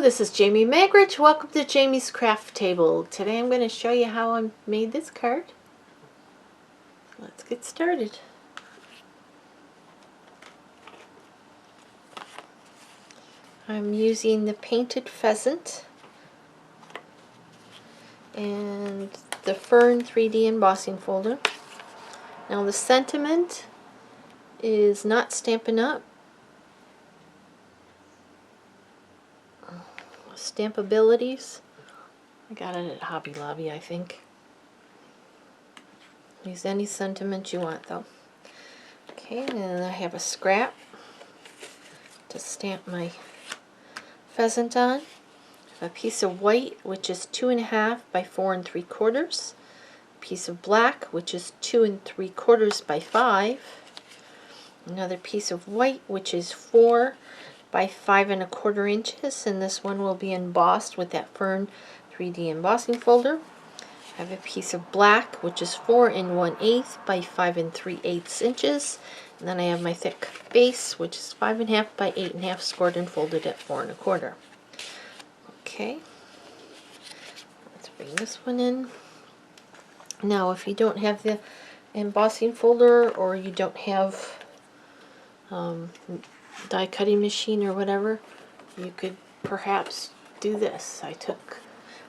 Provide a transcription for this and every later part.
this is Jamie Magridge. Welcome to Jamie's Craft Table. Today I'm going to show you how I made this card. Let's get started. I'm using the painted pheasant and the fern 3D embossing folder. Now the sentiment is not Stampin' Up. Stampabilities. I got it at Hobby Lobby, I think. Use any sentiment you want though. Okay, and then I have a scrap to stamp my pheasant on. I have a piece of white, which is 2.5 by 4 3/4. A piece of black, which is 2 3/4 by 5. Another piece of white, which is 4 by 5 1/4 inches, and this one will be embossed with that fern 3D embossing folder. I have a piece of black, which is 4 1/8 by 5 3/8 inches, and then I have my thick base, which is 5 1/2 by 8 1/2, scored and folded at 4 1/4. Okay, let's bring this one in. Now, if you don't have the embossing folder, or you don't have die cutting machine or whatever, you could perhaps do this. I took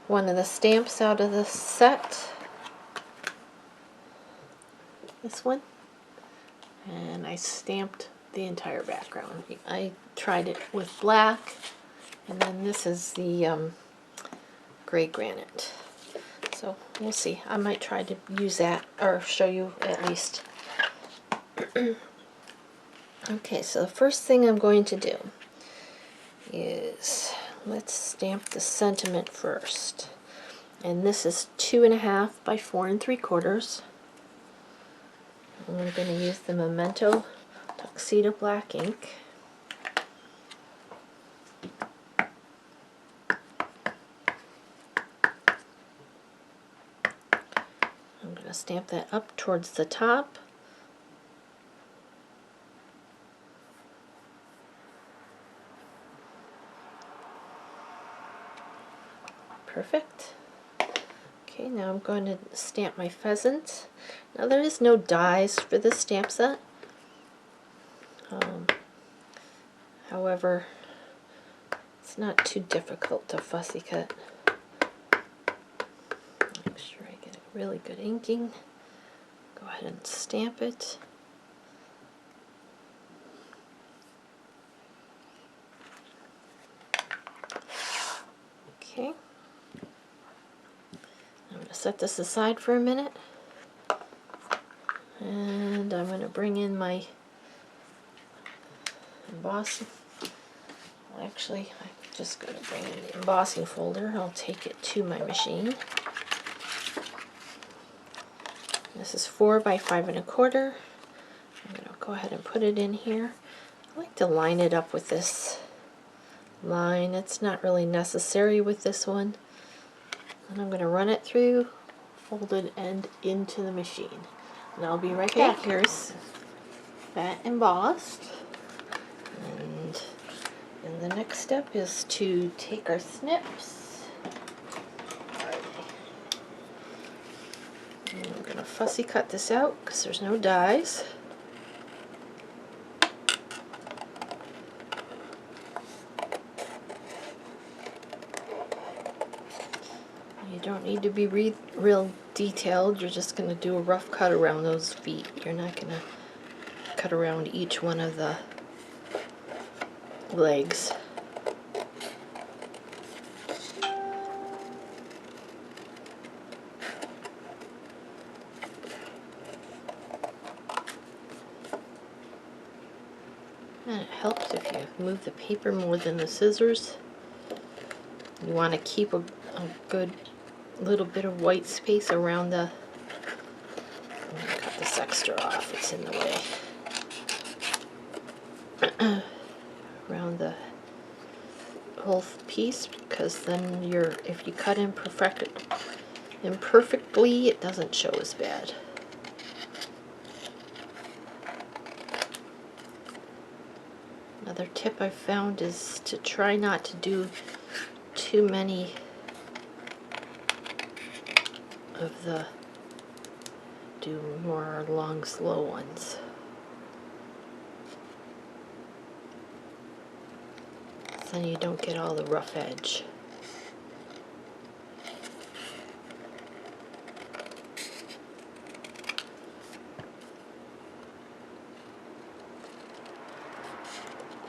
one of the stamps out of the set, this one, and I stamped the entire background. I tried it with black, and then this is the gray granite. So we'll see. I might try to use that, or show you at least. Okay, so the first thing I'm going to do is, let's stamp the sentiment first. And this is 2.5 by 4 3/4. I'm going to use the Memento Tuxedo black ink. I'm going to stamp that up towards the top. Perfect. Okay, now I'm going to stamp my pheasant. Now there is no dies for this stamp set. However, it's not too difficult to fussy cut. Make sure I get a really good inking. Go ahead and stamp it. Okay. I'm going to set this aside for a minute, and I'm going to bring in my embossing. Well, actually, I'm just going to bring in the embossing folder. I'll take it to my machine. This is 4 by 5 1/4. I'm going to go ahead and put it in here. I like to line it up with this line. It's not really necessary with this one. And I'm going to run it through, folded end into the machine. And I'll be right back. Here's that embossed. And the next step is to take our snips. And I'm going to fussy cut this out because there's no dies. You don't need to be real detailed. You're just going to do a rough cut around those feet. You're not going to cut around each one of the legs. And it helps if you move the paper more than the scissors. You want to keep a good little bit of white space around the... I'm going to cut this extra off, it's in the way. Around the whole piece, because then if you cut imperfectly, it doesn't show as bad. Another tip I've found is to try not to do too many of the, do more long, slow ones. Then you don't get all the rough edge.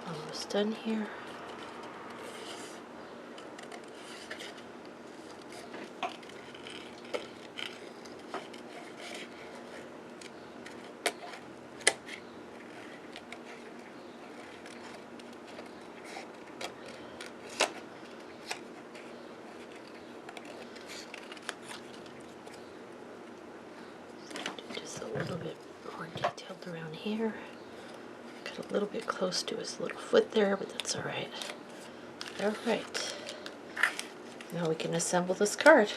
Almost done here. Just a little bit more detailed around here. Got a little bit close to his little foot there, but that's all right. All right. Now we can assemble this card.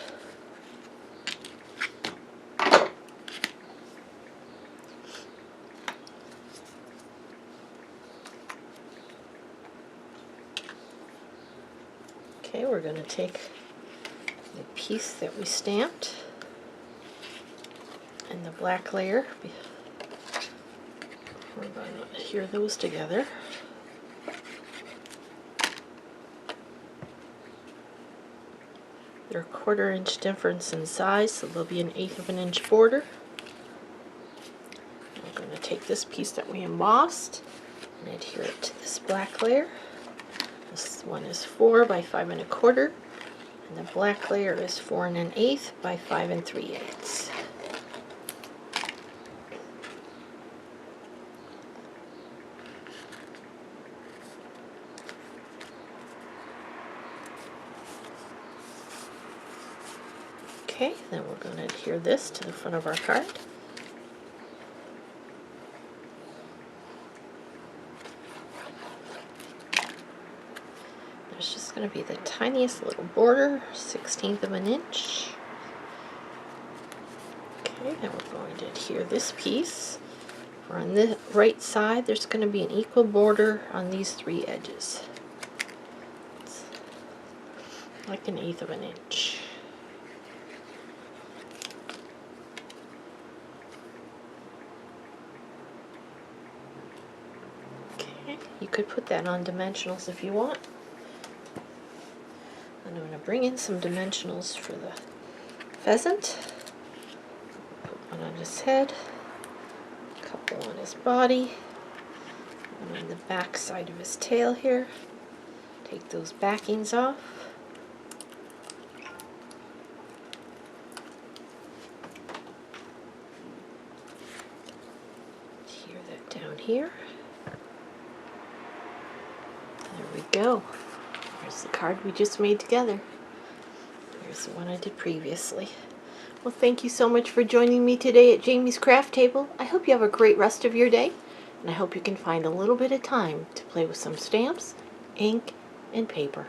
Okay, we're going to take the piece that we stamped and the black layer. We're going to adhere those together. They're a 1/4 inch difference in size, so there'll be an 1/8 of an inch border. We're going to take this piece that we embossed and adhere it to this black layer. This one is 4 by 5 1/4, and the black layer is 4 1/8 by 5 3/8. Okay, then we're going to adhere this to the front of our card. There's just going to be the tiniest little border, 1/16 of an inch. Okay, then we're going to adhere this piece. For on the right side, there's going to be an equal border on these 3 edges. It's like an 1/8 of an inch. You could put that on dimensionals if you want. And I'm going to bring in some dimensionals for the pheasant. Put one on his head, a couple on his body, one on the back side of his tail here. Take those backings off. Adhere that down here. There we go. Here's the card we just made together. Here's the one I did previously. Well, thank you so much for joining me today at Jamie's Craft Table. I hope you have a great rest of your day, and I hope you can find a little bit of time to play with some stamps, ink, and paper.